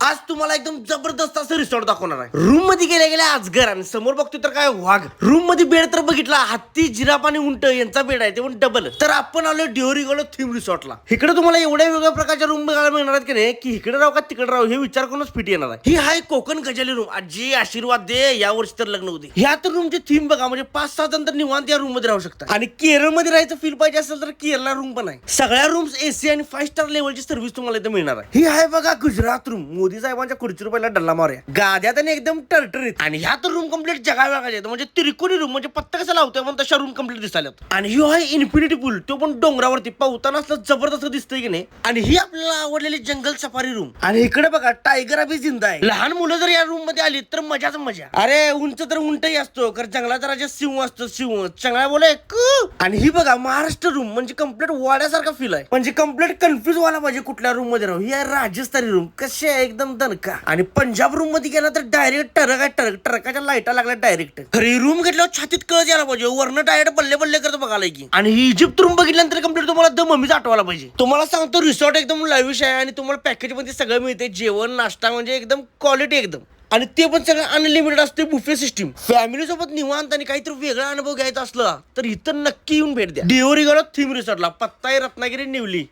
आज तुम्हाला एकदम जबरदस्त असं रिसॉर्ट दाखवणार आहे. रूम मध्ये गेल्या गेल्या अजगर आणि समोर बघतोय तर काय वाघ. रूम मध्ये बेड तर बघितला, हत्ती, जिराफ आणि उंट यांचा बेड आहे, ते पण डबल. तर आपण आलो डिओरिगलो थीम रिसॉर्टला. इकडे तुम्हाला एवढ्या वेगळ्या प्रकारच्या रूम बघायला मिळणार आहेत की नाही, की इकडे राहू का तिकडे राहू हे विचार करूनच फिट येणार आहे. ही आहे कोकण गजाली रूम. आजी आशीर्वाद दे, या वर्षी तर लग्न होते. ह्या तर रूमची थीम बघा, म्हणजे 5-6 जण तर निवांत या रूम मध्ये राहू शकता. आणि केरळ मध्ये राहायचं फील पाहिजे असेल तर केरला रूम पण आहे. सगळ्या रूम्स एसी आणि 5 स्टार लेवलची सर्व्हिस तुम्हाला इथे मिळणार आहे. ही आहे बघा गुजरात रूम. मोदी साहेबांच्या खुर्चीवर पहिला डल्ला मारूया. गाद्यात आणि एकदम टरटरीत. आणि ह्या तर रूम कम्प्लीट जगावेगळ्या, म्हणजे त्रिकोणी रूम, म्हणजे पत्ता कसं लावतोय म्हणून तशा रूम कम्प्लीट दिसायला. आणि ही आहे इन्फिनिटी पूल, तो पण डोंगरावरती पावताना असलं जबरदस्त दिसतंय की नाही. आणि ही आपल्याला आवडलेली जंगल सफारी रूम. आणि इकडे बघा टायगर अभि जिंदा आहे. लहान मुलं जर या रूम मध्ये आली तर मजाच मजा. अरे उंच तर उंटही असतो, कारण जंगलाचा राजा सिंह असतो, सिंह चांगला बोलाय. आणि ही बघा महाराष्ट्र रूम, म्हणजे कम्प्लीट वाड्यासारखा फील आहे, म्हणजे कम्प्लीट कन्फ्युज व्हायला पाहिजे कुठल्या रूम मध्ये राहू. ही आहे राजस्थानी रूम, कशी आहे एकदम दणका. आणि पंजाब रूम मध्ये गेला तर डायरेक्ट टरक आहे, टरकाच्या लाईटा लागल्या डायरेक्ट. खरी रूम घेतल्यावर छातीत कळत यायला पाहिजे, वरनं डायरेक्ट बल्ले बल्ले करत बघायला की. आणि ही इजिप्त रूम बघितल्यानंतर कम्प्लीट तुम्हाला द मम्मीच आठवायला पाहिजे. तुम्हाला सांगतो रिसॉर्ट एकदम लाविश आहे आणि तुम्हाला पॅकेज मध्ये सगळं मिळते, जेवण नाश्ता, म्हणजे एकदम क्वालिटी एकदम. आणि ते पण सगळं अनलिमिटेड असते, बुफे सिस्टीम. फॅमिली सोबत निवांत आणि काहीतरी वेगळा अनुभव घ्यायचा असला तर इथं नक्की येऊन भेट द्या डिओरिगलो थीम रिसॉर्टला. पत्ता आहे रत्नागिरी, निवली.